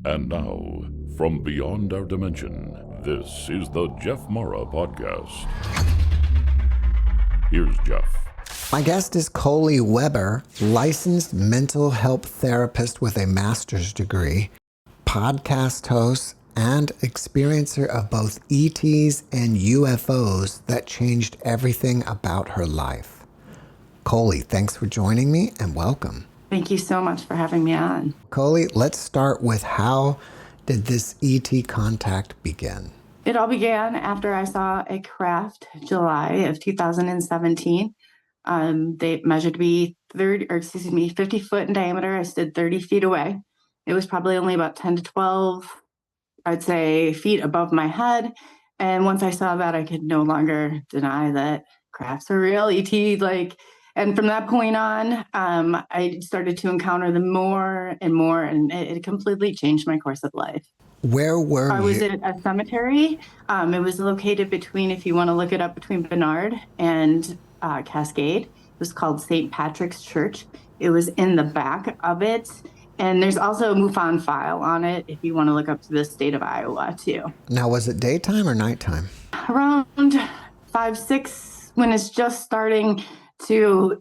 And now, from beyond our dimension, this is the JeffMara podcast. Here's Jeff. My guest is Coley Weber, licensed mental health therapist with a master's degree, podcast host, and experiencer of both ETs and UFOs that changed everything about her life. Coley, thanks for joining me and welcome. Thank you so much for having me on. Coley, let's start with how did this ET contact begin? It all began after I saw a craft July of 2017. They measured to be 50 foot in diameter. I stood 30 feet away. It was probably only about 10 to 12, I'd say, feet above my head. And once I saw that, I could no longer deny that crafts are real, ET, and from that point on, I started to encounter them more and more, and it completely changed my course of life. Where were you? I was at a cemetery. It was located between, if you want to look it up, between Bernard and Cascade. It was called St. Patrick's Church. It was in the back of it. And there's also a MUFON file on it if you want to look up to the state of Iowa, too. Now, was it daytime or nighttime? Around 5, 6, when it's just starting to,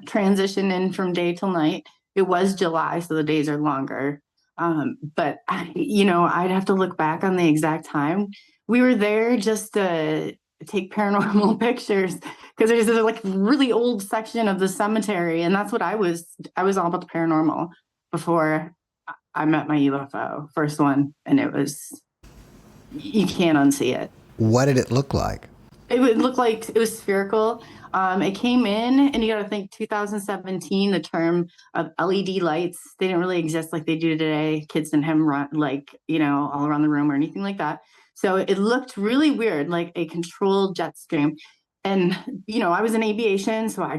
transition in from day till night. It was July, so the days are longer. But I'd have to look back on the exact time. We were there just to take paranormal pictures because there's this really old section of the cemetery, and that's what I was all about the paranormal before I met my UFO, first one, and you can't unsee it. What did it look like? It would look like it was spherical. It came in, and you got to think 2017, the term of LED lights, they didn't really exist like they do today. Kids didn't have them run, all around the room or anything like that. So it looked really weird, like a controlled jet stream. And, I was in aviation, so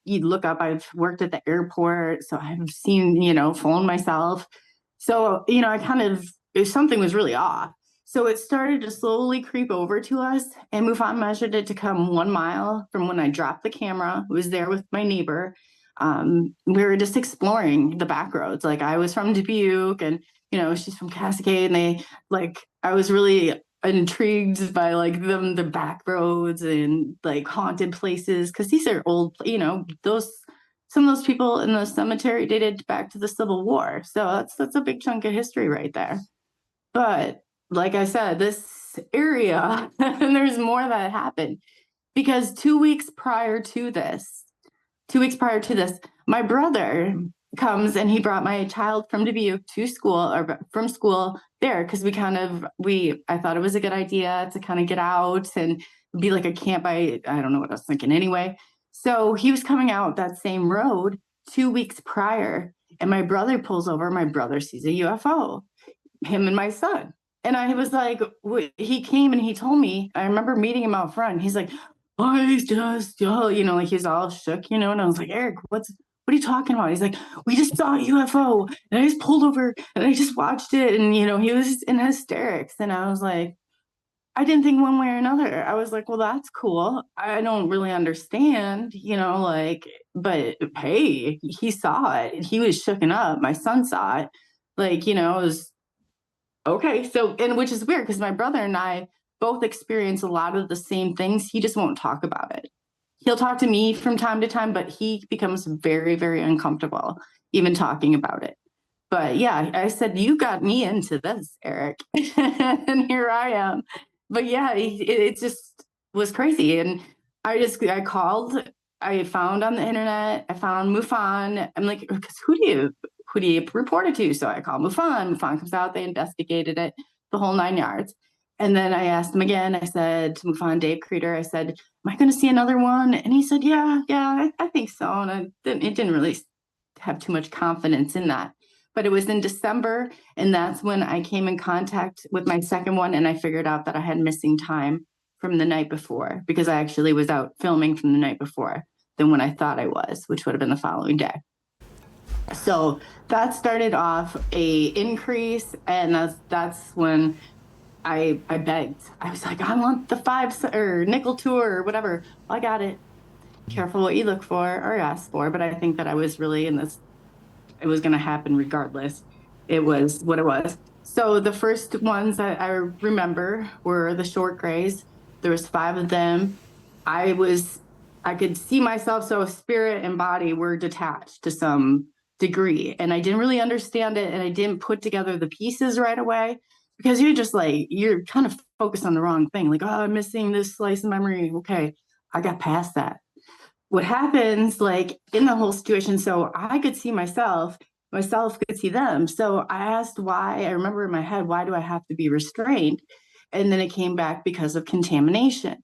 you'd look up, I've worked at the airport, so I've seen, flown myself. So, something was really off. So it started to slowly creep over to us, and MUFON measured it to come 1 mile from when I dropped the camera. I was there with my neighbor. We were just exploring the back roads. I was from Dubuque, and, she's from Cascade, and I was really intrigued by the back roads and haunted places, because these are old, some of those people in the cemetery dated back to the Civil War. So that's a big chunk of history right there. But like I said, this area, and there's more that happened, because 2 weeks prior to this, my brother comes and he brought my child from Dubuque to school, or from school there, because I thought it was a good idea to kind of get out and be like a camp. I don't know what I was thinking anyway. So he was coming out that same road 2 weeks prior, and my brother pulls over. My brother sees a UFO, him and my son. And I was like, he came and he told me, I remember meeting him out front. He's like, I just, he's all shook, and I was like, Eric, what are you talking about? He's like, we just saw a UFO, and I just pulled over and I just watched it. And, he was in hysterics. And I was like, I didn't think one way or another. I was like, well, that's cool. I don't really understand, but hey, he saw it. He was shooken up. My son saw it. It was okay. So, and which is weird because my brother and I both experience a lot of the same things. He just won't talk about it. He'll talk to me from time to time, but he becomes very, very uncomfortable even talking about it. But yeah, I said, you got me into this, Eric. And here I am. But yeah, it just was crazy. And I called, I found on the internet, I found MUFON. I'm like, because who do you report it to? So I called MUFON. MUFON comes out, they investigated it, the whole 9 yards. And then I asked him again, I said to MUFON, Dave Creeder, I said, am I going to see another one? And he said, yeah, I think so. And it didn't really have too much confidence in that. But it was in December, and that's when I came in contact with my second one, and I figured out that I had missing time from the night before, because I actually was out filming from the night before than when I thought I was, which would have been the following day. So that started off a increase, and that's when I begged. I was like, I want the 5 or nickel tour or whatever. I got it. Careful what you look for or ask for. But I think that I was really in this, it was going to happen regardless. It was what it was. So the first ones that I remember were the short grays. There was 5 of them. I could see myself, so spirit and body were detached to some degree. And I didn't really understand it, and I didn't put together the pieces right away because you're kind of focused on the wrong thing. Like, oh, I'm missing this slice of memory. Okay, I got past that. What happens like in the whole situation, so I could see myself could see them. So I asked why. I remember in my head, why do I have to be restrained? And then it came back because of contamination.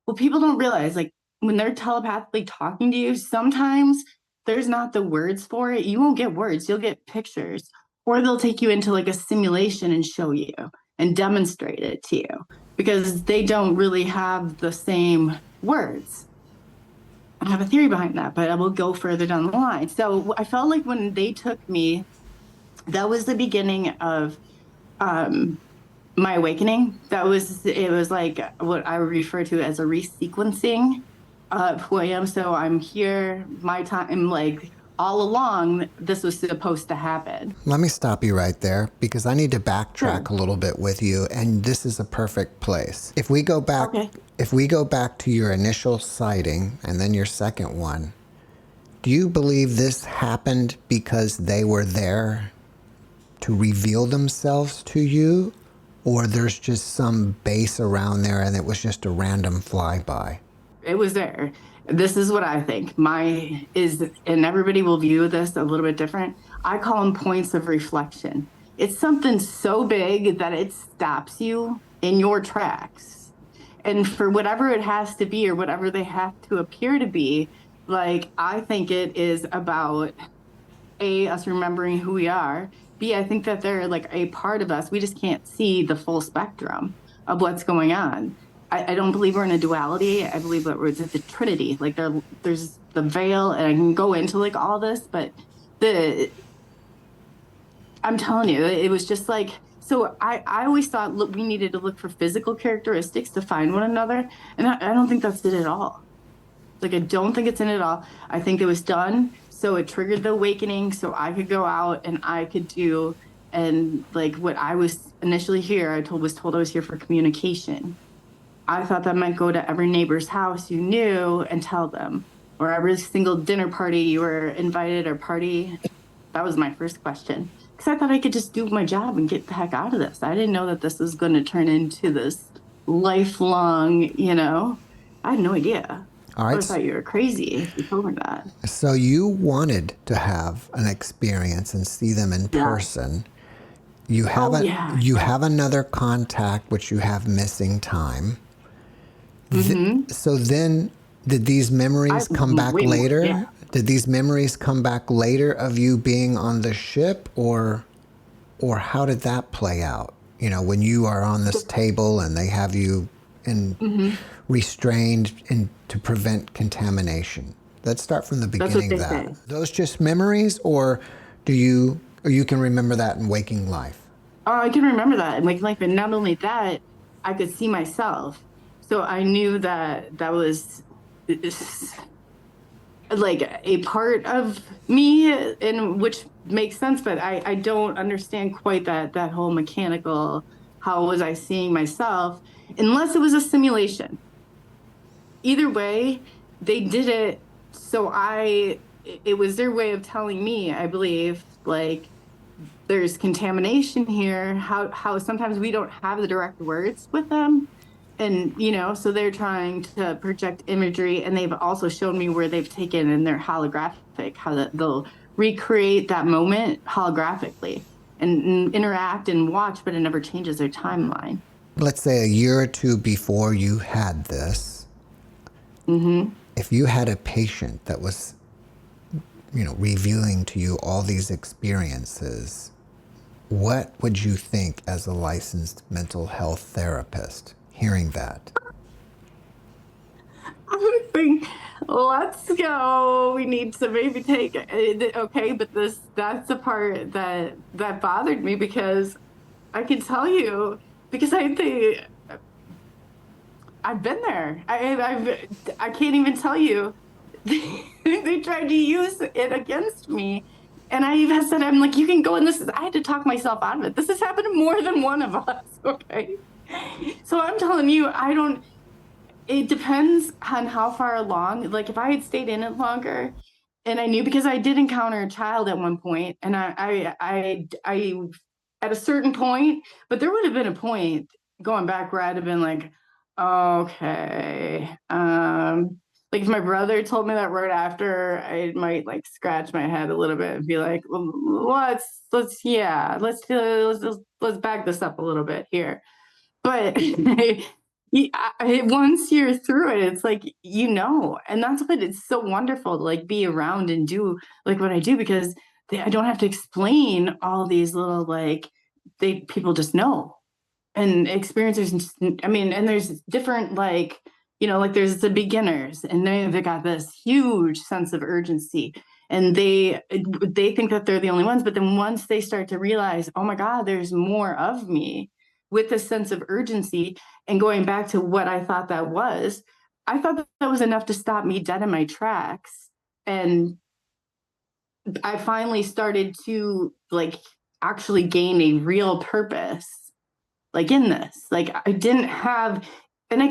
Well, people don't realize, like, when they're telepathically talking to you, sometimes there's not the words for it. You won't get words, you'll get pictures, or they'll take you into like a simulation and show you and demonstrate it to you because they don't really have the same words. I have a theory behind that, but I will go further down the line. So I felt like when they took me, that was the beginning of my awakening. It was like what I would refer to as a resequencing of who I am. So I'm here, my time, like all along, this was supposed to happen. Let me stop you right there because I need to backtrack Sure. a little bit with you, and this is a perfect place. If we go back, Okay. if we go back to your initial sighting and then your second one, do you believe this happened because they were there to reveal themselves to you, or there's just some base around there and it was just a random flyby? It was there. This is what I think. And everybody will view this a little bit different. I call them points of reflection. It's something so big that it stops you in your tracks. And for whatever it has to be or whatever they have to appear to be, like, I think it is about A, us remembering who we are. B, I think that they're like a part of us. We just can't see the full spectrum of what's going on. I don't believe we're in a duality. I believe that we're the Trinity. Like there's the veil, and I can go into like all this, but I'm telling you, it was just like, so I always thought, look, we needed to look for physical characteristics to find one another. And I don't think that's it at all. Like, I don't think it's in it at all. I think it was done. So it triggered the awakening. So I could go out and I could do, and like what I was initially here, was told I was here for communication. I thought that might go to every neighbor's house you knew and tell them, or every single dinner party you were invited or party. That was my first question. Because I thought I could just do my job and get the heck out of this. I didn't know that this was going to turn into this lifelong, I had no idea. All right. I thought you were crazy if you told me that. So you wanted to have an experience and see them in person. You have you have another contact which you have missing time. So then did these memories come back later? Yeah. Did these memories come back later of you being on the ship, or how did that play out? When you are on this table and they have you restrained to prevent contamination. Let's start from the beginning of that. Say. Those just memories, or you can remember that in waking life? Oh, I can remember that in waking life, and not only that, I could see myself. So I knew that was like a part of me, and which makes sense, but I don't understand quite that whole mechanical, how was I seeing myself, unless it was a simulation. Either way, they did it. So it was their way of telling me, I believe, like, there's contamination here, how sometimes we don't have the direct words with them. And, so they're trying to project imagery, and they've also shown me where they've taken in their holographic, how they'll recreate that moment holographically and interact and watch, but it never changes their timeline. Let's say a year or two before you had this, if you had a patient that was, revealing to you all these experiences, what would you think as a licensed mental health therapist hearing that? I would think, let's go. We need to maybe take it. Okay, but that's the part that bothered me, because I can tell you, because I've been there. I can't even tell you. They tried to use it against me, And I even said, I'm like, you can go in this. I had to talk myself out of it. This has happened to more than one of us. Okay. So I'm telling you, it depends on how far along. Like if I had stayed in it longer and I knew, because I did encounter a child at one point, and I at a certain point, but there would have been a point going back where I'd have been like, okay, like if my brother told me that right after, I might like scratch my head a little bit and be like, well, let's back this up a little bit here. But once you're through it, it's like, and that's what it's so wonderful to like be around and do like what I do, because I don't have to explain all these little like people just know. And experiencers, I mean, and there's different like, like there's the beginners, and they got this huge sense of urgency, and they think that they're the only ones. But then once they start to realize, oh my God, there's more of me, with a sense of urgency, and going back to what I thought that was, I thought that was enough to stop me dead in my tracks. And I finally started to like actually gain a real purpose, like in this. Like I didn't have, and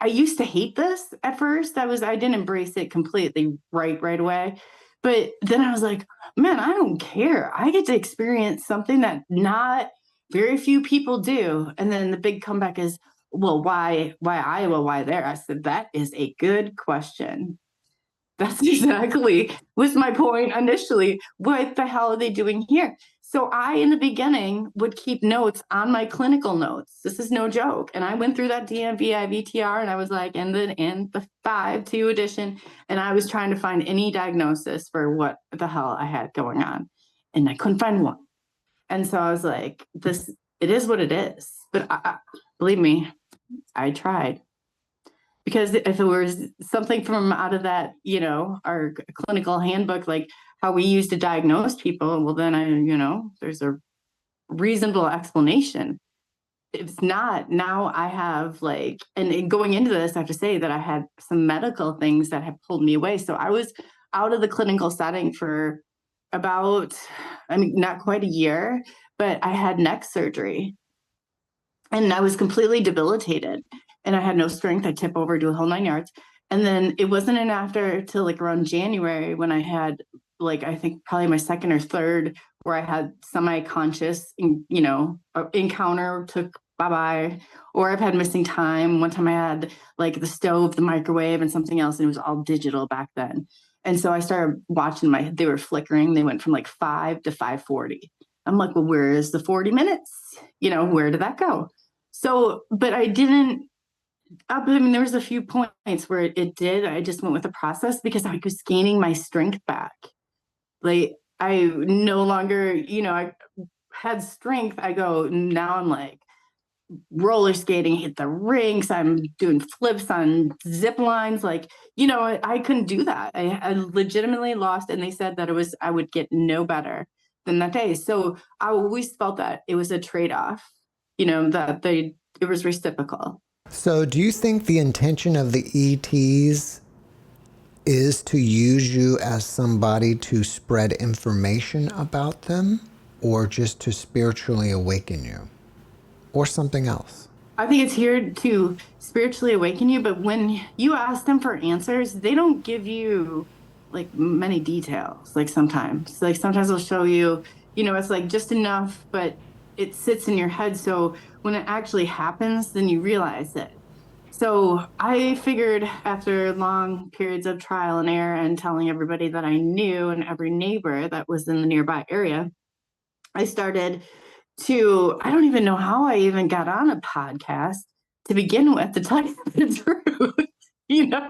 I used to hate this at first. I didn't embrace it completely right away. But then I was like, man, I don't care. I get to experience something that not very few people do. And then the big comeback is, well, why Iowa? Why there? I said, that is a good question. That's exactly was my point initially. What the hell are they doing here? So I, in the beginning, would keep notes on my clinical notes. This is no joke. And I went through that DMV, IVTR, and I was like, in the 5.2 edition, and I was trying to find any diagnosis for what the hell I had going on. And I couldn't find one. And so I was like, it is what it is. But believe me, I tried. Because if it was something from out of that, our clinical handbook, like how we used to diagnose people, well, then there's a reasonable explanation. If it's not, now I have like, and going into this, I have to say that I had some medical things that have pulled me away. So I was out of the clinical setting for about, not quite a year, but I had neck surgery and I was completely debilitated. And I had no strength. I'd tip over, do a whole 9 yards. And then it wasn't till like around January when I had like, I think probably my second or third, where I had semi-conscious, encounter, took bye-bye, or I've had missing time. One time I had like the stove, the microwave, and something else, and it was all digital back then. And so I started watching they were flickering. They went from like 5 to 5:40. I'm like, well, where is the 40 minutes? Where did that go? So, but I didn't, there was a few points where it did. I just went with the process because I was gaining my strength back. Like I no longer, I had strength. Now I'm like roller skating, hit the rinks. I'm doing flips on zip lines. Like, I couldn't do that. I legitimately lost. And they said that I would get no better than that day. So I always felt that it was a trade-off, that it was reciprocal. So do you think the intention of the ETs is to use you as somebody to spread information about them, or just to spiritually awaken you, or something else? I think it's here to spiritually awaken you, but when you ask them for answers, they don't give you like many details. Like sometimes they'll show you, it's like just enough, but it sits in your head. So when it actually happens, then you realize it. So I figured after long periods of trial and error and telling everybody that I knew and every neighbor that was in the nearby area, I started I don't even know how I even got on a podcast to begin with, to tell you the truth.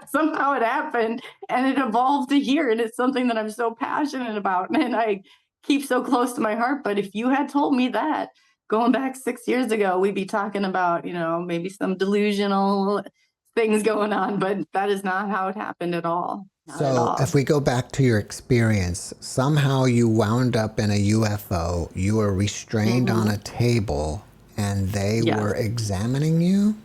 Somehow it happened and it evolved to here. And it's something that I'm so passionate about and I keep so close to my heart. But if you had told me that going back 6 years ago, we'd be talking about, maybe some delusional things going on, but that is not how it happened at all. So if we go back to your experience, somehow you wound up in a UFO, you were restrained on a table, and they were examining you?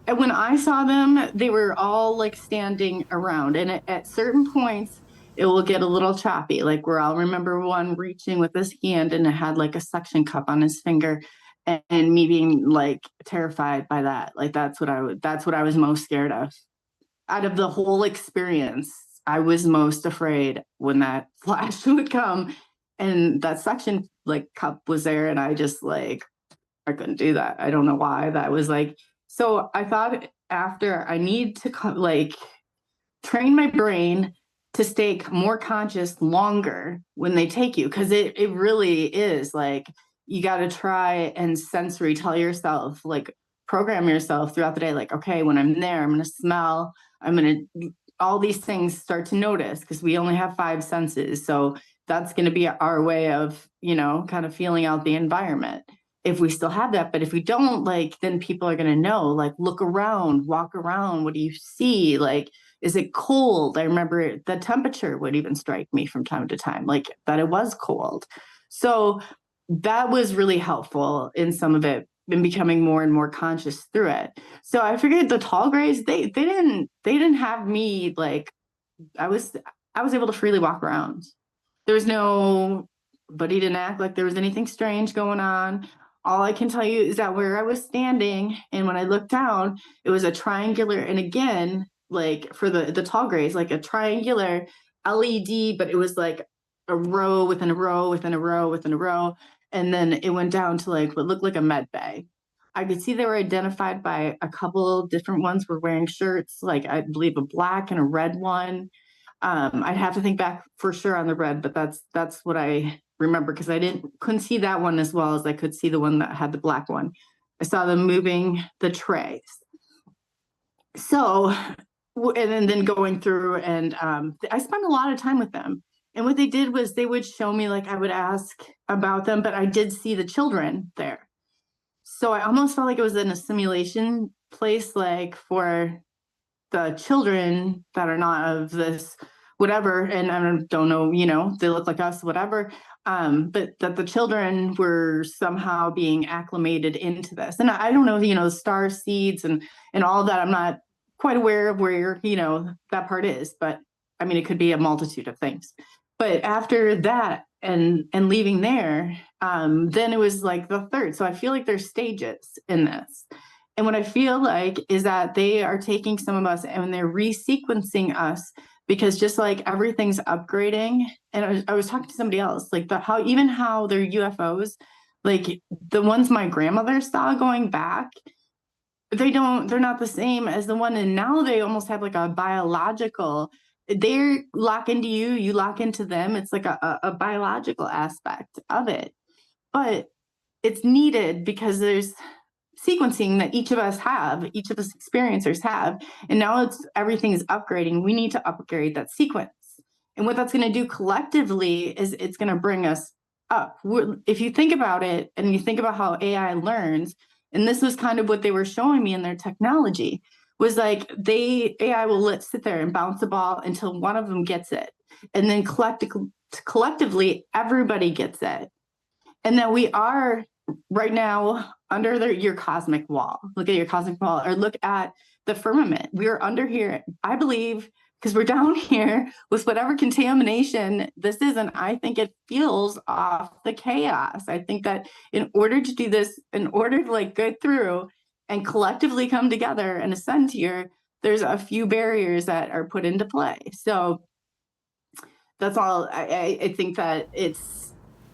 And when I saw them, they were all like standing around. And at certain points, it will get a little choppy, like where I'll remember one reaching with his hand and it had like a suction cup on his finger, and me being like terrified by that. Like that's what I was most scared of. Out of the whole experience, I was most afraid when that flash would come and that suction like cup was there, and I just like I couldn't do that. I don't know why. That was like, so I thought after I need to like train my brain to stay more conscious longer when they take you, because it really is like you got to try and sensory tell yourself, like program yourself throughout the day, like, okay, when I'm there, I'm going to smell, I'm going to all these things start to notice, because we only have five senses. So that's going to be our way of, you know, kind of feeling out the environment if we still have that. But if we don't, like, then people are going to know, like, look around, walk around, what do you see? Like, is it cold? I remember the temperature would even strike me from time to time, like that it was cold. So that was really helpful in some of it, in becoming more and more conscious through it. So I figured the tall grays, they didn't have me like, I was able to freely walk around. There was no, but he didn't act like there was anything strange going on. All I can tell you is that where I was standing, and when I looked down, it was a triangular, and again, like for the tall grays, like a triangular LED, but it was like a row within a row within a row within a row. And then it went down to like what looked like a med bay. I could see they were identified by a couple different ones were wearing shirts, like I believe a black and a red one. I'd have to think back for sure on the red, but that's what I remember, because I couldn't see that one as well as I could see the one that had the black one. I saw them moving the trays. So, and then going through, and I spent a lot of time with them. And what they did was they would show me, like I would ask about them, but I did see the children there. So I almost felt like it was in a simulation place, like for the children that are not of this whatever, and I don't know, you know, they look like us, whatever, but that the children were somehow being acclimated into this. And I don't know, you know, star seeds and all of that. I'm not quite aware of where, you know, that part is, but I mean, it could be a multitude of things. But after that and leaving there, then it was like the third. So I feel like there's stages in this. And what I feel like is that they are taking some of us and they're resequencing us, because just like everything's upgrading. And I was talking to somebody else, like how their UFOs, like the ones my grandmother saw going back, they're not the same as the one. And now they almost have like a biological, they lock into you, you lock into them. It's like a biological aspect of it. But it's needed because there's sequencing that each of us experiencers have, and now everything is upgrading. We need to upgrade that sequence, and what that's going to do collectively is it's going to bring us up. If you think about it and you think about how AI learns, and this was kind of what they were showing me in their technology, was like AI will sit there and bounce the ball until one of them gets it, and then collectively everybody gets it. And that we are right now under your cosmic wall. Look at your cosmic wall, or look at the firmament. We're under here, I believe, because we're down here with whatever contamination this is. And I think it feels off the chaos. I think that in order to do this, in order to like go through and collectively come together and ascend here, there's a few barriers that are put into play. So that's all. I think that it's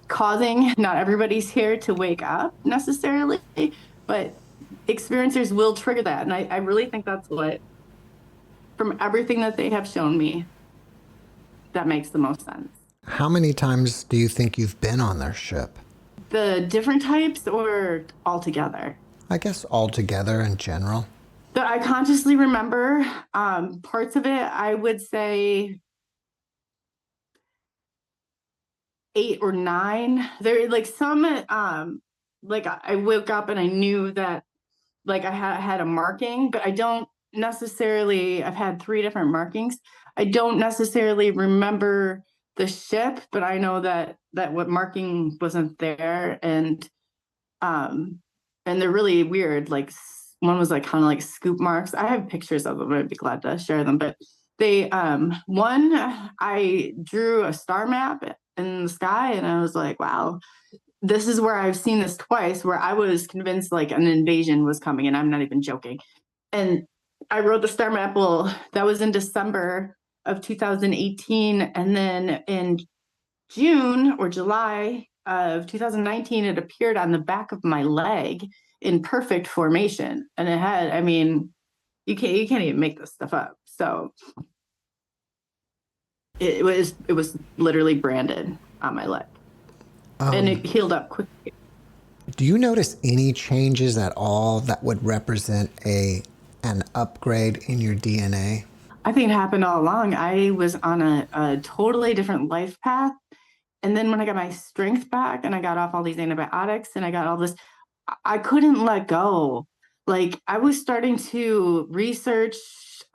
causing not everybody's here to wake up necessarily, but experiencers will trigger that. And I really think that's what, from everything that they have shown me, that makes the most sense. How many times do you think you've been on their ship? The different types or altogether? I guess altogether in general. That I consciously remember, parts of it, I would say 8 or 9. There like some like I woke up and I knew that like I had a marking, but I don't necessarily, I've had 3 different markings. I don't necessarily remember the ship, but I know that what marking wasn't there. And they're really weird. Like one was like kind of like scoop marks. I have pictures of them. I'd be glad to share them, but They one, I drew a star map in the sky, and I was like, wow, this is where I've seen this twice, where I was convinced like an invasion was coming, and I'm not even joking. And I wrote the star map. Well, that was in December of 2018, and then in June or July of 2019, it appeared on the back of my leg in perfect formation, and it had, I mean, you can't even make this stuff up. So it was literally branded on my leg, and it healed up quickly. Do you notice any changes at all that would represent an upgrade in your DNA? I think it happened all along. I was on a totally different life path. And then when I got my strength back and I got off all these antibiotics and I got all this, I couldn't let go. Like, I was starting to research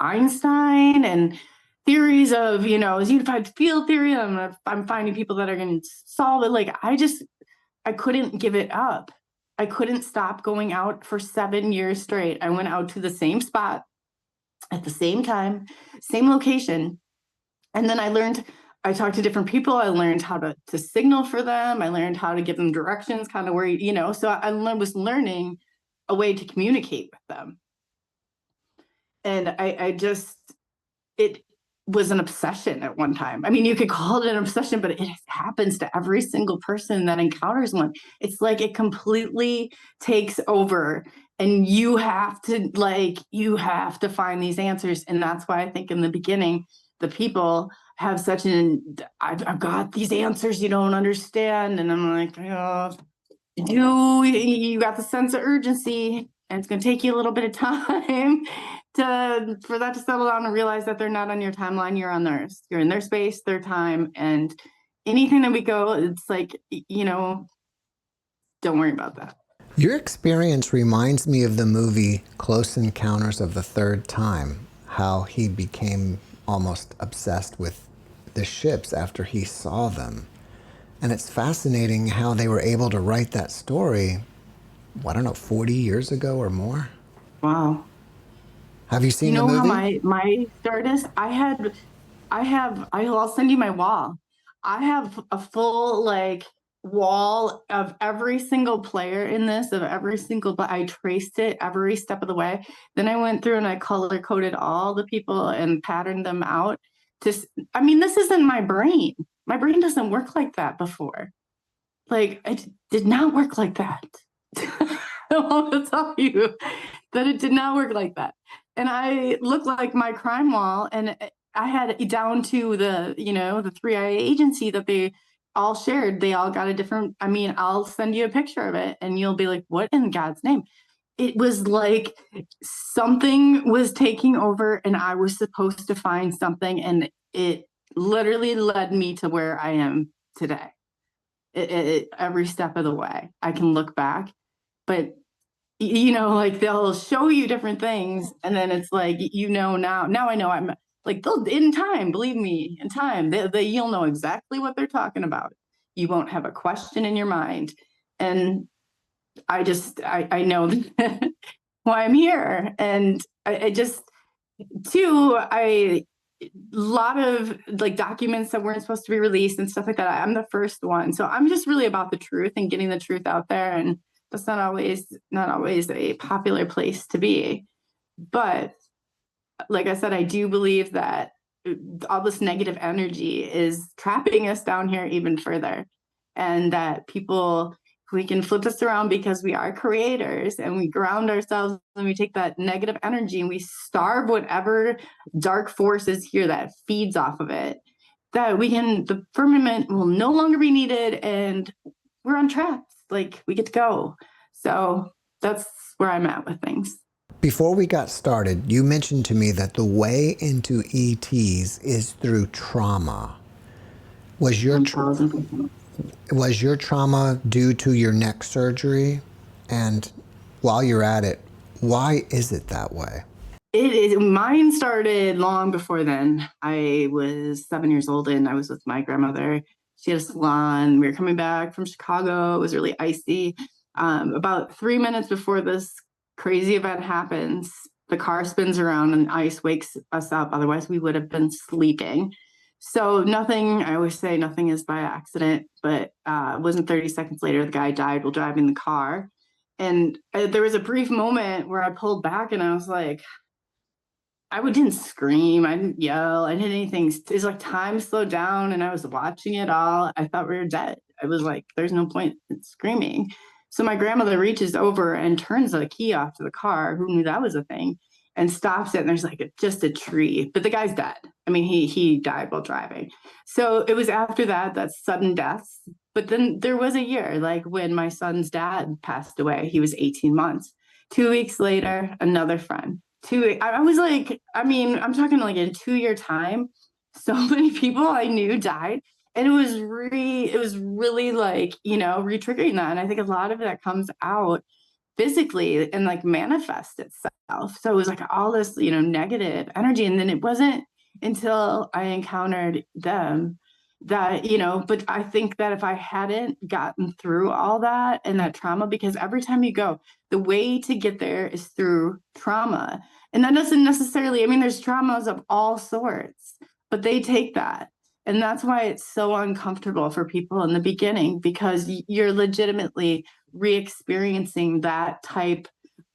Einstein and theories of, unified field theory. I'm finding people that are going to solve it. Like, I couldn't give it up. I couldn't stop going out for 7 years straight. I went out to the same spot at the same time, same location. And then I talked to different people. I learned how to signal for them. I learned how to give them directions, kind of where, so I was learning a way to communicate with them. And it was an obsession at one time. I mean, you could call it an obsession, but it happens to every single person that encounters one. It's like it completely takes over, and you have to find these answers. And that's why I think in the beginning, the people have such I've got these answers you don't understand. And I'm like, you got the sense of urgency, and it's going to take you a little bit of time for that to settle down and realize that they're not on your timeline. You're on theirs. You're in their space, their time, and anything that we go, it's like, don't worry about that. Your experience reminds me of the movie Close Encounters of the Third Time, how he became almost obsessed with the ships after he saw them. And it's fascinating how they were able to write that story, 40 years ago or more. Wow. Have you seen the movie? How my start is? I'll send you my wall. I have a full wall of every single player in this, but I traced it every step of the way. Then I went through and I color coded all the people and patterned them out. This isn't my brain. My brain doesn't work like that before. Like, it did not work like that. I want to tell you that it did not work like that. And I looked like my crime wall, and I had it down to the 3IA agency that they all shared. They all got a different, I'll send you a picture of it and you'll be like, what in God's name? It was like something was taking over, and I was supposed to find something, and it literally led me to where I am today. Every step of the way, I can look back, but they'll show you different things, and then it's like, now I know I'm like, they'll, in time, believe me, in time, you'll know exactly what they're talking about. You won't have a question in your mind. And I know why I'm here. And a lot of documents that weren't supposed to be released and stuff like that. I'm the first one. So I'm just really about the truth and getting the truth out there. And that's not always a popular place to be. But like I said, I do believe that all this negative energy is trapping us down here even further. And that we can flip this around, because we are creators, and we ground ourselves, and we take that negative energy and we starve whatever dark force is here that feeds off of it, that the firmament will no longer be needed, and we're on track. Like, we get to go. So that's where I'm at with things. Before we got started, you mentioned to me that the way into ETs is through trauma. Was your trauma due to your neck surgery? And while you're at it, why is it that way? Mine started long before then. I was 7 years old, and I was with my grandmother. She had a salon. We were coming back from Chicago. It was really icy. About 3 minutes before this crazy event happens, the car spins around and ice wakes us up. Otherwise, we would have been sleeping. So nothing, I always say nothing is by accident, but it wasn't 30 seconds later, the guy died while driving the car. And there was a brief moment where I pulled back and I was like, didn't scream, I didn't yell, I didn't anything. It's like time slowed down and I was watching it all. I thought we were dead. I was like, there's no point in screaming. So my grandmother reaches over and turns the key off to the car. Who knew that was a thing? And stops it. And there's like just a tree, but the guy's dead. I mean, he died while driving. So it was after that sudden deaths. But then there was a year, like when my son's dad passed away, he was 18 months. 2 weeks later, another friend. I was like, I mean, I'm talking like in 2 year time, so many people I knew died. And it was really like, re-triggering that. And I think a lot of that comes out physically and like manifest itself. So it was like all this, negative energy. And then it wasn't until I encountered them that, but I think that if I hadn't gotten through all that and that trauma, because every time you go, the way to get there is through trauma. And that doesn't necessarily, I mean, there's traumas of all sorts, but they take that. And that's why it's so uncomfortable for people in the beginning, because you're legitimately re-experiencing that type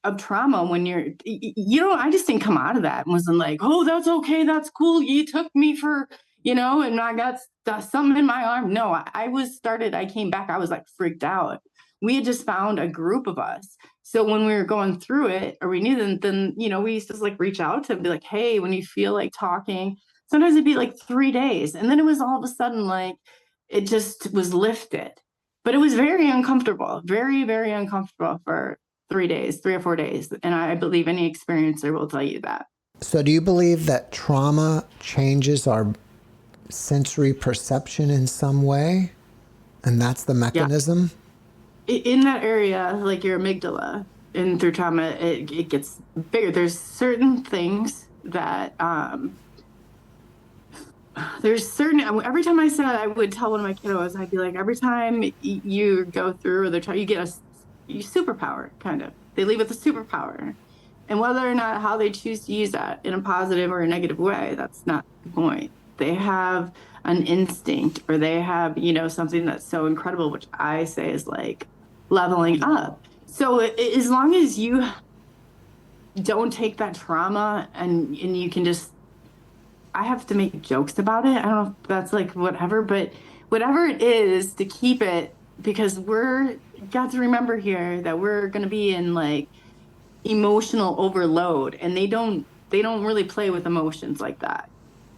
of trauma when I just didn't come out of that and wasn't like, oh, that's okay, that's cool, you took me for, and I got something in my arm. No, I came back, I was like freaked out. We had just found a group of us. So when we were going through it, or we knew them, then, we used to like reach out to them, be like, hey, when you feel like talking, sometimes it'd be like 3 days. And then it was all of a sudden, like, it just was lifted. But it was very uncomfortable, very, very uncomfortable for 3 days, 3 or 4 days. And I believe any experiencer will tell you that. So do you believe that trauma changes our sensory perception in some way? And that's the mechanism? Yeah. In that area, like your amygdala, and through trauma, it gets bigger. There's certain things that, every time I said, I would tell one of my kiddos, I'd be like, every time you go through you get a superpower, kind of. They leave with a superpower. And whether or not how they choose to use that in a positive or a negative way, that's not the point. They have an instinct, or they have, something that's so incredible, which I say is like leveling up. So as long as you don't take that trauma and you can just, I have to make jokes about it. I don't know if that's like whatever, but whatever it is, to keep it, because got to remember here that we're going to be in like emotional overload, and they don't really play with emotions like that.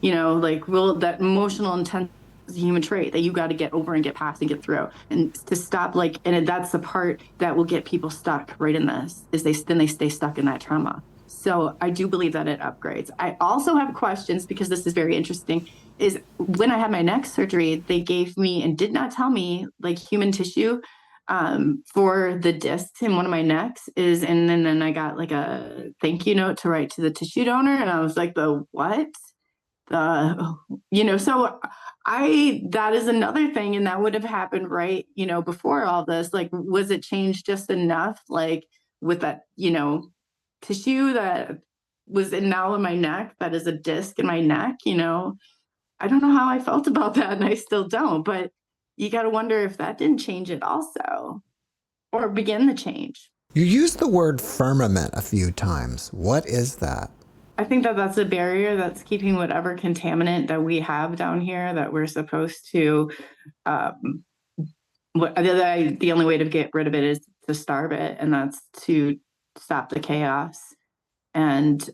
Like that emotional intent is a human trait that you got to get over and get past and get through, and to stop and that's the part that will get people stuck right in this, is they stay stuck in that trauma. So I do believe that it upgrades. I also have questions, because this is very interesting, is when I had my neck surgery, they gave me and did not tell me like human tissue for the discs in one of my necks and then I got like a thank you note to write to the tissue donor. And I was like, the what? So that is another thing. And that would have happened right, before all this. Like, was it changed just enough, like with that, tissue that was now in my neck, that is a disc in my neck? I don't know how I felt about that, and I still don't, but you got to wonder if that didn't change it also, or begin the change. You used the word firmament a few times. What is that? I think that's a barrier that's keeping whatever contaminant that we have down here that we're supposed to, the only way to get rid of it is to starve it, and that's to stop the chaos. And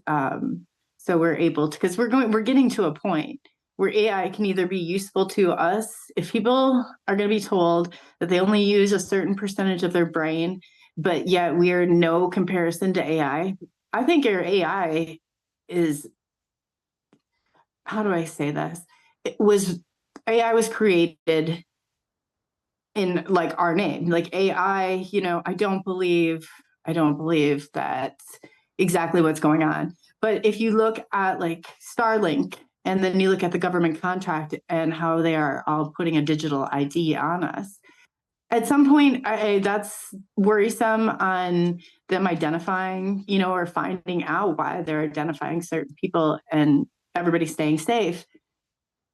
so we're able to, because we're getting to a point where AI can either be useful to us. If people are going to be told that they only use a certain percentage of their brain, but yet we are no comparison to AI. I think our AI is, how do I say this? AI was created in like our name, like AI, I don't believe that's exactly what's going on. But if you look at like Starlink, and then you look at the government contract and how they are all putting a digital ID on us, at some point, that's worrisome on them identifying, or finding out why they're identifying certain people and everybody staying safe.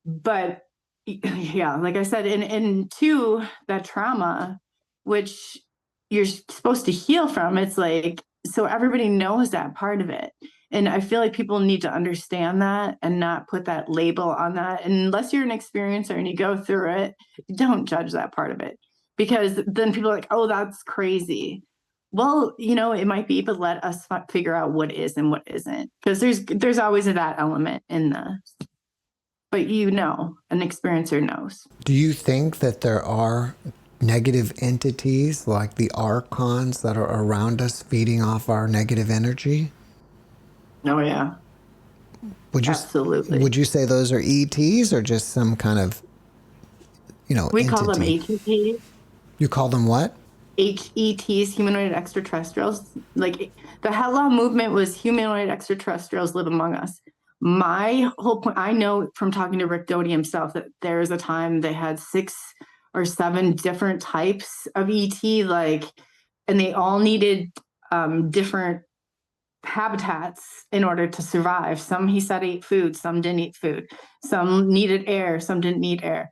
But yeah, like I said, and two, that trauma, which you're supposed to heal from, it's like, so everybody knows that part of it. And I feel like people need to understand that and not put that label on that. And unless you're an experiencer and you go through it, don't judge that part of it, because then people are like, oh, that's crazy. Well, it might be, but let us figure out what is and what isn't, because there's always that element in the, but an experiencer knows. Do you think that there are negative entities like the archons that are around us feeding off our negative energy? Oh yeah, absolutely. Would you say those are ETs or just some kind of, We entity? call them HETs. You call them what? HETs, humanoid extraterrestrials. Like the Hella movement was humanoid extraterrestrials live among us. My whole point, I know from talking to Rick Doty himself, that there was a time they had 6 or 7 different types of ET, and they all needed different habitats in order to survive. Some, he said, ate food, some didn't eat food, some needed air, some didn't need air.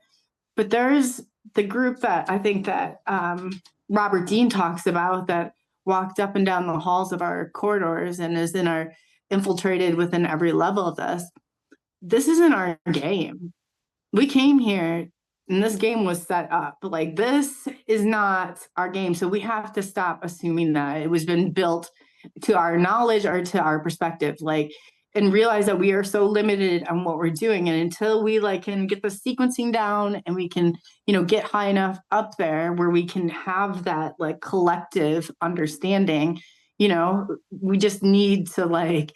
But there's the group that I think that Robert Dean talks about, that walked up and down the halls of our corridors and is infiltrated within every level of this. This isn't our game. We came here and this game was set up. Like, this is not our game. So we have to stop assuming that it was been built to our knowledge or to our perspective, and realize that we are so limited on what we're doing. And until we can get the sequencing down and we can, get high enough up there where we can have that collective understanding, we just need to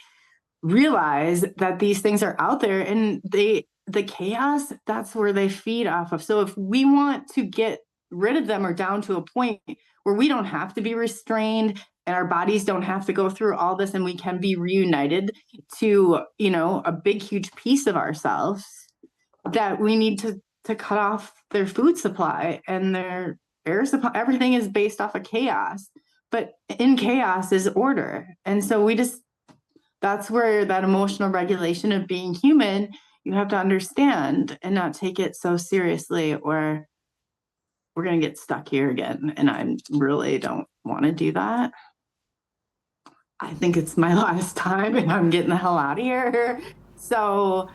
realize that these things are out there, and the chaos, that's where they feed off of. So if we want to get rid of them, or down to a point where we don't have to be restrained and our bodies don't have to go through all this, and we can be reunited to, a big, huge piece of ourselves, that we need to cut off their food supply and their air supply. Everything is based off of chaos, but in chaos is order. And so that's where that emotional regulation of being human, you have to understand and not take it so seriously, or we're going to get stuck here again. And I really don't want to do that. I think it's my last time and I'm getting the hell out of here. So,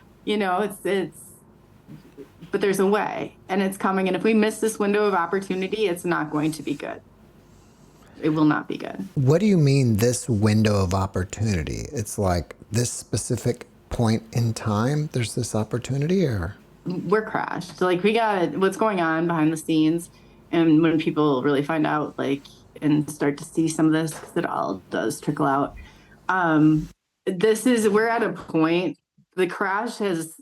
but there's a way, and it's coming. And if we miss this window of opportunity, it's not going to be good. It will not be good. What do you mean, this window of opportunity? It's like this specific point in time, there's this opportunity, or? We're crashed. We got what's going on behind the scenes. And when people really find out, and start to see some of this, because it all does trickle out. We're at a point, the crash has,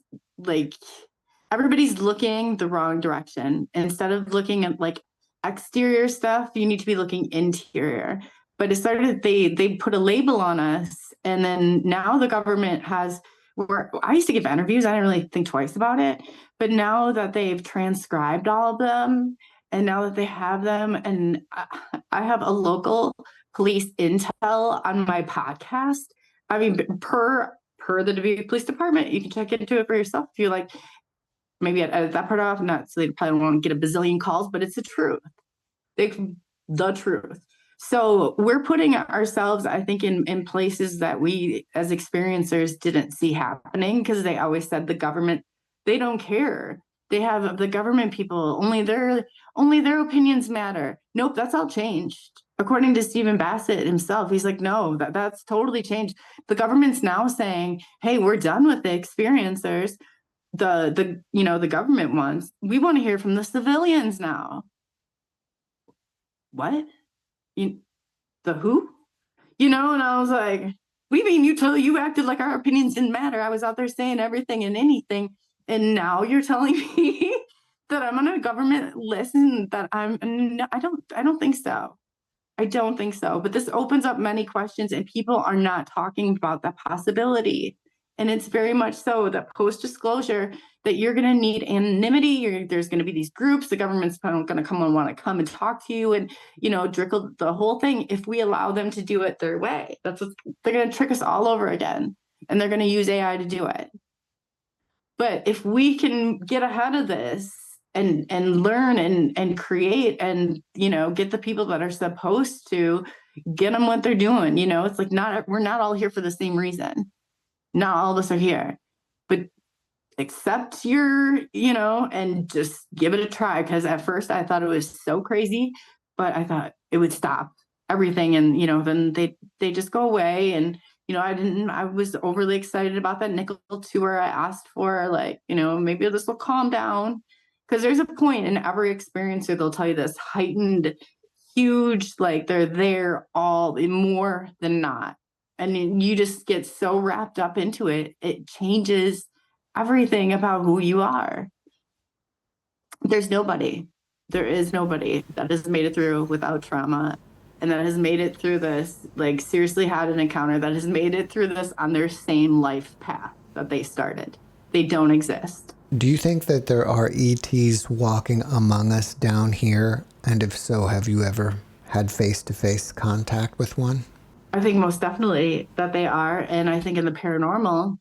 everybody's looking the wrong direction. Instead of looking at exterior stuff, you need to be looking interior. But it started, they put a label on us, and then now the government has, I used to give interviews, I didn't really think twice about it, but now that they've transcribed all of them, and now that they have them, and I have a local police intel on my podcast. I mean, per the Dubuque Police Department, you can check into it for yourself if you like. Maybe I'd edit that part off, not so they probably won't get a bazillion calls, but it's the truth. The truth. So we're putting ourselves, I think, in places that we as experiencers didn't see happening, because they always said the government, they don't care. They have the government people, only their opinions matter. Nope, that's all changed. According to Stephen Bassett himself, he's like, no, that's totally changed. The government's now saying, hey, we're done with the experiencers. The government ones. We want to hear from the civilians now. What? The who? And I was like, we mean you acted like our opinions didn't matter. I was out there saying everything and anything. And now you're telling me that I'm on a government list and that no, I don't think so. I don't think so. But this opens up many questions, and people are not talking about that possibility. And it's very much so that post-disclosure, that you're going to need anonymity. There's going to be these groups. The government's going to come and want to come and talk to you and, trickle the whole thing. If we allow them to do it their way, they're going to trick us all over again. And they're going to use AI to do it. But if we can get ahead of this and learn and create and, get the people that are supposed to get them what they're doing, it's like we're not all here for the same reason. Not all of us are here, but accept and just give it a try. Because at first I thought it was so crazy, but I thought it would stop everything. And, then they just go away. And, I was overly excited about that nickel tour I asked for, like, maybe this will calm down. Because there's a point in every experience where they'll tell you this heightened, huge, like they're there all more than not. And you just get so wrapped up into it. It changes everything about who you are. There is nobody that has made it through without trauma and that has made it through this, like seriously had an encounter that has made it through this on their same life path that they started. They don't exist. Do you think that there are ETs walking among us down here? And if so, have you ever had face-to-face contact with one? I think most definitely that they are. And I think in the paranormal,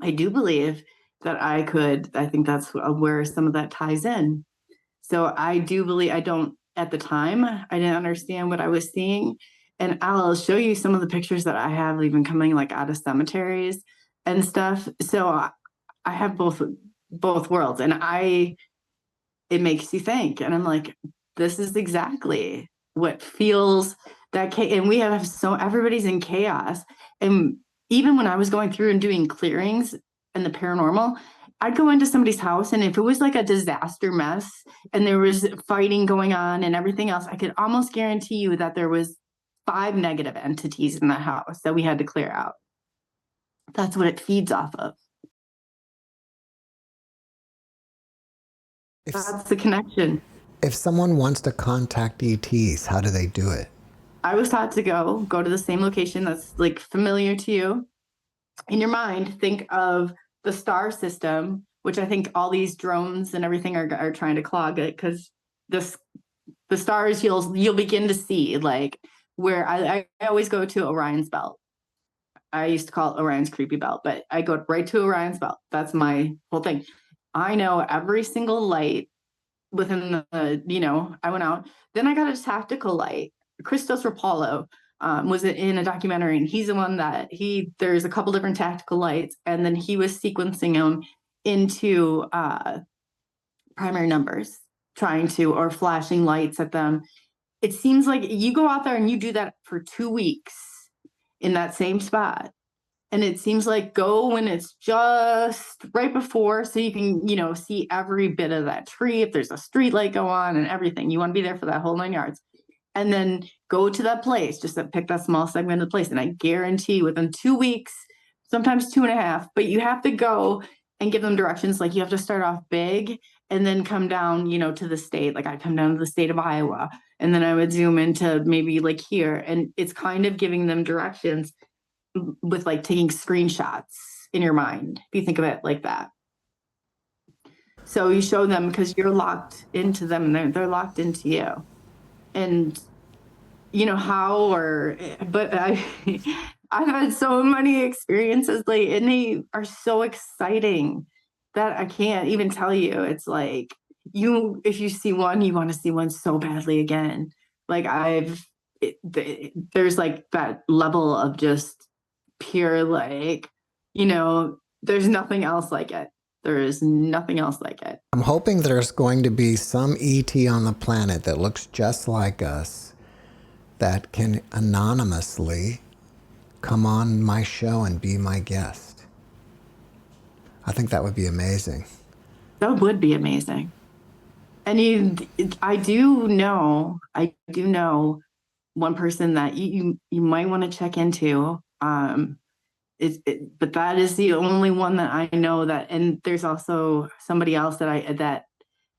I do believe that I think that's where some of that ties in. So I do believe, at the time, I didn't understand what I was seeing. And I'll show you some of the pictures that I have even coming like out of cemeteries and stuff. So I have both worlds, and it makes you think. And I'm like, this is exactly what feels that, and we have everybody's in chaos. And even when I was going through and doing clearings and the paranormal, I'd go into somebody's house, and if it was like a disaster mess and there was fighting going on and everything else, I could almost guarantee you that there was 5 negative entities in that house that we had to clear out. That's what it feeds off of. That's the connection. If someone wants to contact ETs, how do they do it? I was taught to go to the same location that's like familiar to you. In your mind, think of the star system, which I think all these drones and everything are trying to clog it, because the stars you'll begin to see, like where I always go to Orion's belt. I used to call it Orion's creepy belt, but I go right to Orion's belt. That's my whole thing. I know every single light within the, I went out. Then I got a tactical light. Christos Rapallo was in a documentary, and he's the one that there's a couple different tactical lights, and then he was sequencing them into primary numbers, or flashing lights at them. It seems like you go out there and you do that for 2 weeks in that same spot. And it seems like go when it's just right before, so you can, see every bit of that tree, if there's a street light go on and everything. You want to be there for that whole 9 yards. And then go to that place, just to pick that small segment of the place. And I guarantee within 2 weeks, sometimes 2.5, but you have to go and give them directions. Like you have to start off big and then come down, to the state. Like I come down to the state of Iowa, and then I would zoom into maybe like here. And it's kind of giving them directions with like taking screenshots in your mind, if you think of it like that. So you show them because you're locked into them, and they're locked into you. And but I've had so many experiences lately, and they are so exciting that I can't even tell you. It's like if you see one, you want to see one so badly again. Like there's like that level of just pure, like, there's nothing else like it. There is nothing else like it. I'm hoping there's going to be some ET on the planet that looks just like us that can anonymously come on my show and be my guest. I think that would be amazing. That would be amazing. And I do know one person that you might want to check into. But that is the only one that I know that, and there's also somebody else that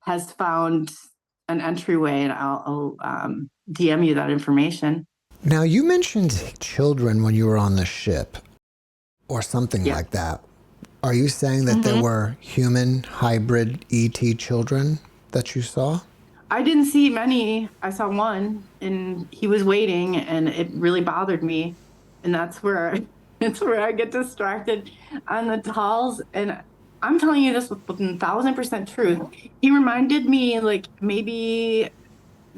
has found an entryway, and I'll DM you that information. Now, you mentioned children when you were on the ship or something like that. Are you saying that there were human hybrid ET children that you saw? I didn't see many. I saw one, and he was waiting, and it really bothered me. And that's where it's where I get distracted on the talls. And I'm telling you this with 1,000% truth. He reminded me, like, maybe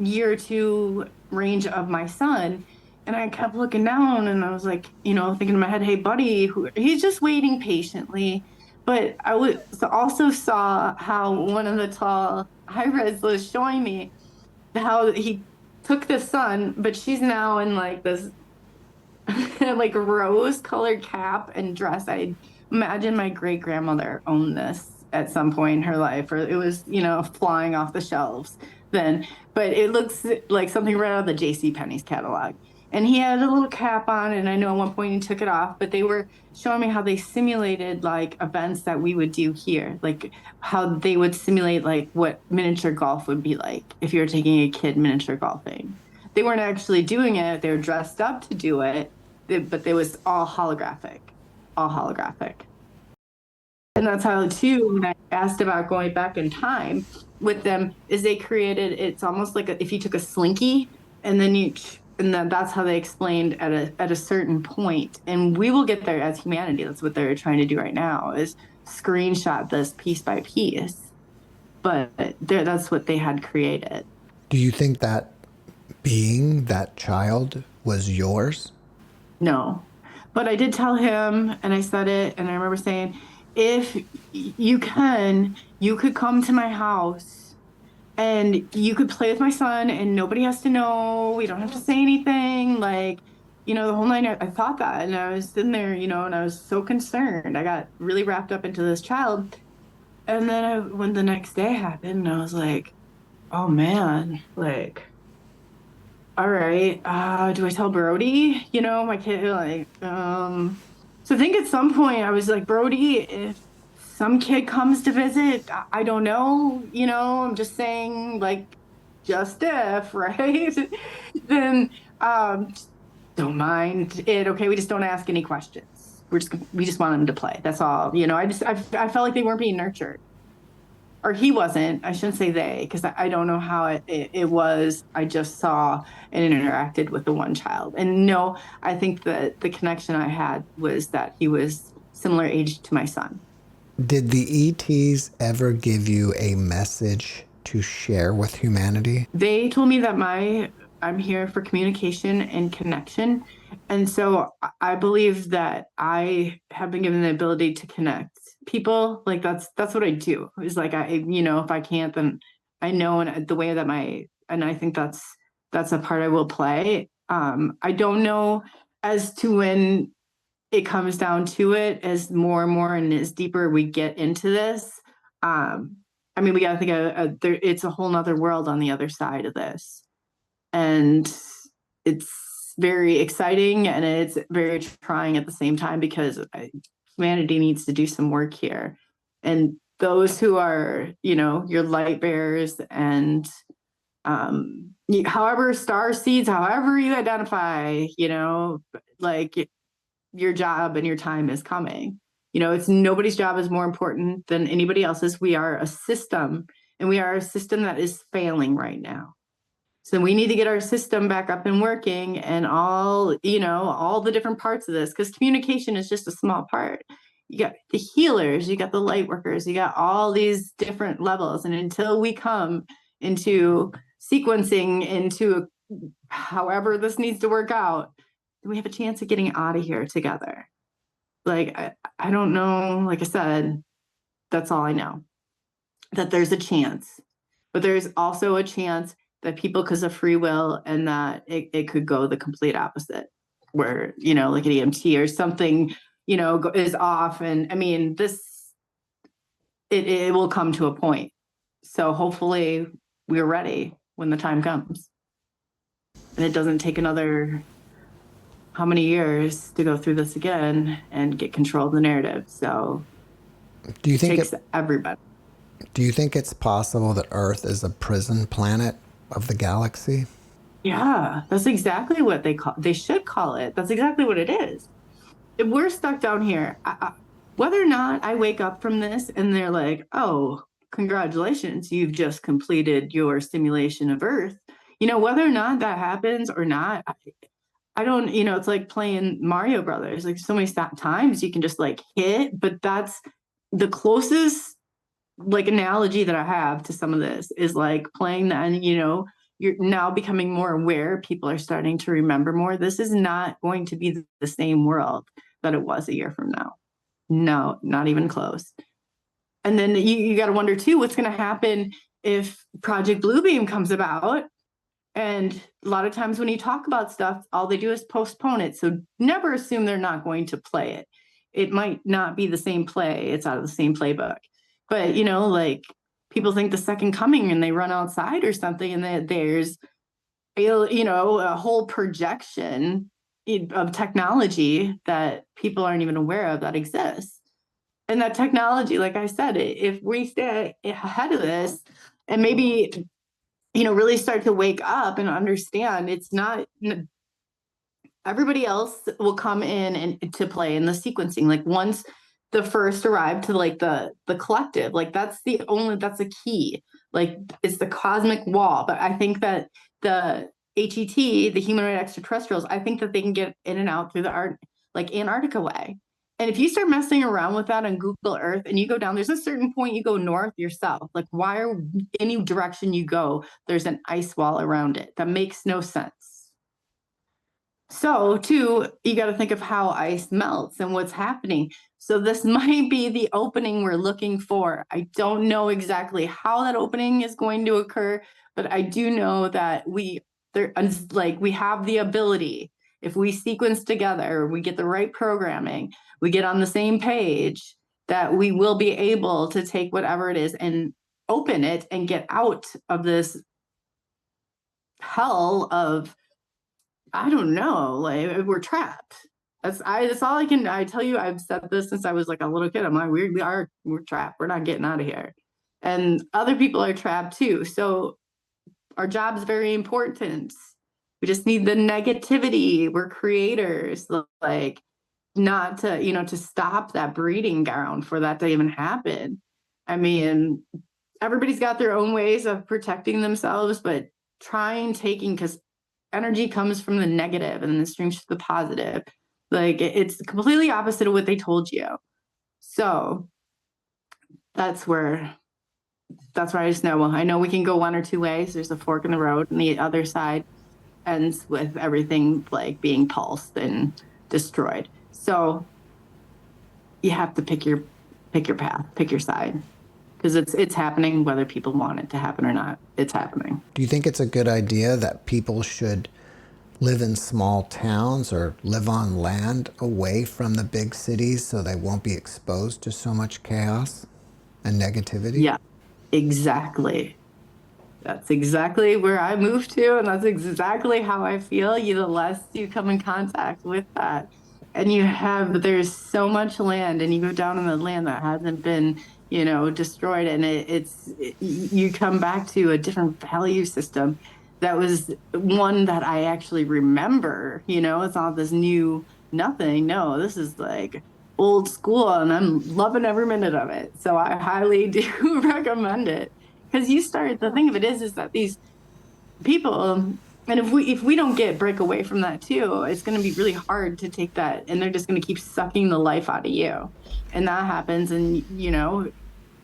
year or two range of my son. And I kept looking down, and I was like, thinking in my head, hey, buddy, he's just waiting patiently. But also saw how one of the tall hybrids was showing me how he took the son, but she's now in like this like rose colored cap and dress. I imagine my great grandmother owned this at some point in her life, or it was, flying off the shelves then. But it looks like something right out of the J.C. Penney's catalog. And he had a little cap on, and I know at one point he took it off, but they were showing me how they simulated like events that we would do here, like how they would simulate like what miniature golf would be like if you were taking a kid miniature golfing. They weren't actually doing it, they were dressed up to do it, but it was all holographic, all holographic. And that's how, too, when I asked about going back in time with them, is they created, it's almost like if you took a slinky and then that's how they explained at a certain point. And we will get there as humanity. That's what they're trying to do right now, is screenshot this piece by piece. But that's what they had created. Do you think that being, that child, was yours? No. But I did tell him, and I said it, and I remember saying, if you could come to my house and you could play with my son and nobody has to know. We don't have to say anything. Like, the whole night I thought that, and I was sitting there, and I was so concerned. I got really wrapped up into this child. And then when the next day happened, I was like, oh man, like, all right, do I tell Brody? My kid, like, so I think at some point I was like, Brody, if some kid comes to visit, I don't know, I'm just saying, like, just if, right? Then don't mind it, okay? We just don't ask any questions. We just want them to play. That's all. I felt like they weren't being nurtured. Or he wasn't. I shouldn't say they, because I don't know how it was. I just saw and interacted with the one child. And no, I think that the connection I had was that he was similar age to my son. Did the ETs ever give you a message to share with humanity? They told me that I'm here for communication and connection. And so I believe that I have been given the ability to connect people. Like that's what I do. It's like if I can't, then I know, and the way that and I think that's a part I will play. I don't know as to when it comes down to it, as more and more and as deeper we get into this. We got to think it's a whole nother world on the other side of this. And it's very exciting and it's very trying at the same time, because humanity needs to do some work here. And those who are, your light bearers and however star seeds, however you identify, like your job and your time is coming. It's nobody's job is more important than anybody else's. We are a system, and we are a system that is failing right now. So we need to get our system back up and working, and all the different parts of this, because communication is just a small part. You got the healers, you got the light workers, you got all these different levels. And until we come into sequencing into however this needs to work out, we have a chance of getting out of here together. Like, I don't know. Like I said, that's all I know, that there's a chance, but there's also a chance that people, because of free will, and that it could go the complete opposite, where, like an EMT or something, is off. And it will come to a point. So hopefully we're ready when the time comes. And it doesn't take another how many years to go through this again and get control of the narrative. So do you think it takes everybody. Do you think it's possible that Earth is a prison planet of the galaxy? Yeah, that's exactly what they should call it. That's exactly what it is. If we're stuck down here, whether or not I wake up from this and they're like, oh, congratulations, you've just completed your simulation of Earth. Whether or not that happens or not, I don't, it's like playing Mario Brothers. Like so many times you can just like hit, but that's the closest like analogy that I have to some of this is like playing that, and you're now becoming more aware. People are starting to remember more. This is not going to be the same world that it was a year from now. No, not even close. And then you got to wonder too, what's going to happen if Project Bluebeam comes about. And a lot of times when you talk about stuff, all they do is postpone it. So never assume they're not going to play it. It might not be the same play. It's out of the same playbook. But, like people think the second coming and they run outside or something and there's, a whole projection of technology that people aren't even aware of that exists. And that technology, like I said, if we stay ahead of this and maybe, really start to wake up and understand it's not everybody else will come in and to play in the sequencing. Like once the first arrive to like the collective, like that's a key. Like it's the cosmic wall. But I think that the HET, the humanoid extraterrestrials, I think that they can get in and out through the like Antarctica way. And if you start messing around with that on Google Earth and you go down, there's a certain point you go north yourself. Like why are any direction you go, there's an ice wall around it? That makes no sense. So, too, you got to think of how ice melts and what's happening. So this might be the opening we're looking for. I don't know exactly how that opening is going to occur, but I do know that we have the ability. If we sequence together, we get the right programming, we get on the same page, that we will be able to take whatever it is and open it and get out of this hell of, I don't know, like we're trapped. That's all I tell you. I've said this since I was like a little kid. I'm like, we're trapped. We're not getting out of here. And other people are trapped too. So our job is very important. We just need the negativity. We're creators, like not to, to stop that breeding ground for that to even happen. I mean, everybody's got their own ways of protecting themselves, but because energy comes from the negative and then streams to the positive. Like it's completely opposite of what they told you. So that's where I just know. I know we can go one or two ways. There's a fork in the road, and the other side ends with everything like being pulsed and destroyed. So you have to pick your path, pick your side, because it's happening whether people want it to happen or not. It's happening. Do you think it's a good idea that people should live in small towns or live on land away from the big cities so they won't be exposed to so much chaos and negativity? Yeah, exactly. That's exactly where I moved to, and that's exactly how I feel. The less you come in contact with that, and there's so much land, and you go down on the land that hasn't been, destroyed, and you come back to a different value system. That was one that I actually remember. It's not this new nothing. No, this is like old school, and I'm loving every minute of it. So I highly do recommend it. Because the thing of it is that these people, and if we don't break away from that too, it's going to be really hard to take that, and they're just going to keep sucking the life out of you, and that happens, and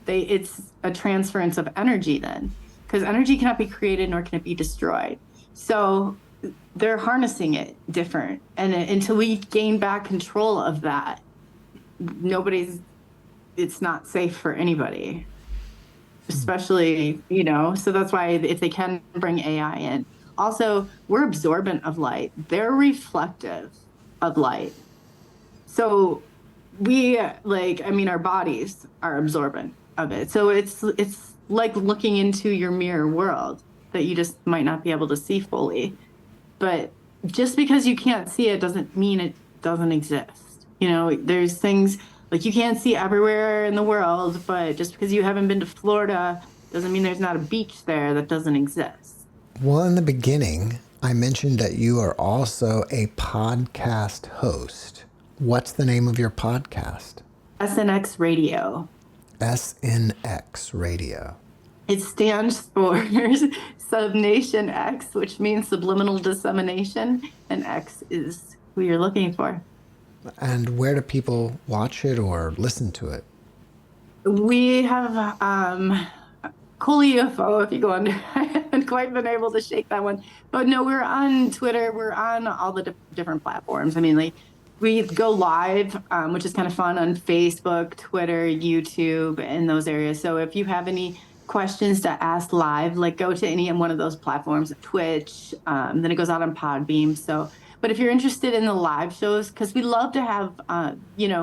it's a transference of energy then, because energy cannot be created nor can it be destroyed. So they're harnessing it different, and until we gain back control of that, it's not safe for anybody. Especially, so that's why if they can bring AI in. Also, we're absorbent of light. They're reflective of light. So our bodies are absorbent of it. So it's like looking into your mirror world that you just might not be able to see fully. But just because you can't see it doesn't mean it doesn't exist. There's things like you can't see everywhere in the world, but just because you haven't been to Florida doesn't mean there's not a beach there that doesn't exist. Well, in the beginning, I mentioned that you are also a podcast host. What's the name of your podcast? SNX Radio. SNX Radio. It stands for Subnation X, which means subliminal dissemination, and X is who you're looking for. And where do people watch it or listen to it? We have Coley UFO, if you go under. I haven't quite been able to shake that one. But no, we're on Twitter. We're on all the different platforms. I mean, like, we go live, which is kind of fun, on Facebook, Twitter, YouTube, and those areas. So if you have any questions to ask live, like, go to any one of those platforms, Twitch, then it goes out on Podbeam. So, but if you're interested in the live shows, because we love to have,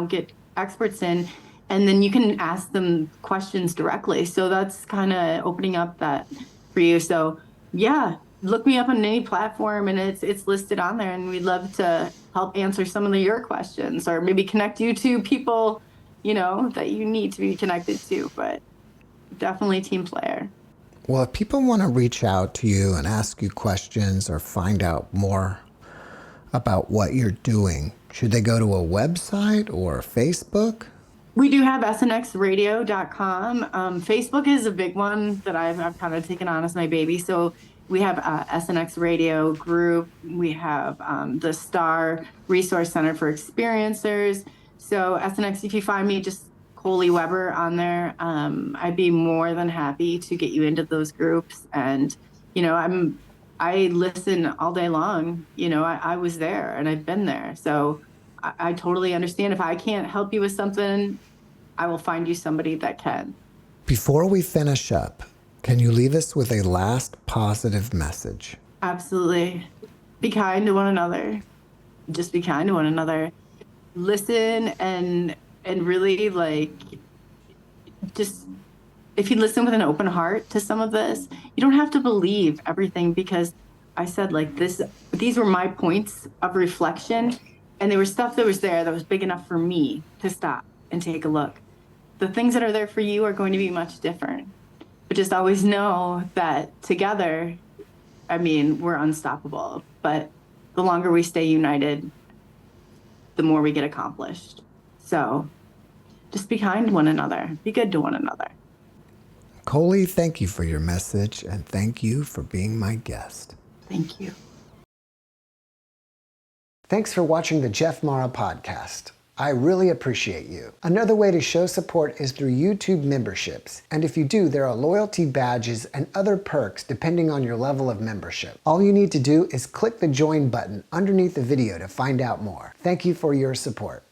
get experts in, and then you can ask them questions directly. So that's kind of opening up that for you. So yeah, look me up on any platform, and it's listed on there, and we'd love to help answer some of your questions, or maybe connect you to people, that you need to be connected to. But definitely team player. Well, if people want to reach out to you and ask you questions or find out more about what you're doing, should they go to a website or Facebook? We do have snxradio.com. Facebook is a big one that I've kind of taken on as my baby. So we have SNX Radio Group. We have the Star Resource Center for Experiencers. So SNX, if you find me, just Coley Weber on there, I'd be more than happy to get you into those groups. And, I listen all day long. I was there and I've been there. So I totally understand. If I can't help you with something, I will find you somebody that can. Before we finish up, can you leave us with a last positive message? Absolutely. Be kind to one another. Just be kind to one another. Listen and really, just, if you listen with an open heart to some of this, you don't have to believe everything, because I said, these were my points of reflection, and there was stuff that was there that was big enough for me to stop and take a look. The things that are there for you are going to be much different. But just always know that together, we're unstoppable. But the longer we stay united, the more we get accomplished. So just be kind to one another. Be good to one another. Coley, thank you for your message, and thank you for being my guest. Thank you. Thanks for watching the JeffMara podcast. I really appreciate you. Another way to show support is through YouTube memberships. And if you do, there are loyalty badges and other perks depending on your level of membership. All you need to do is click the join button underneath the video to find out more. Thank you for your support.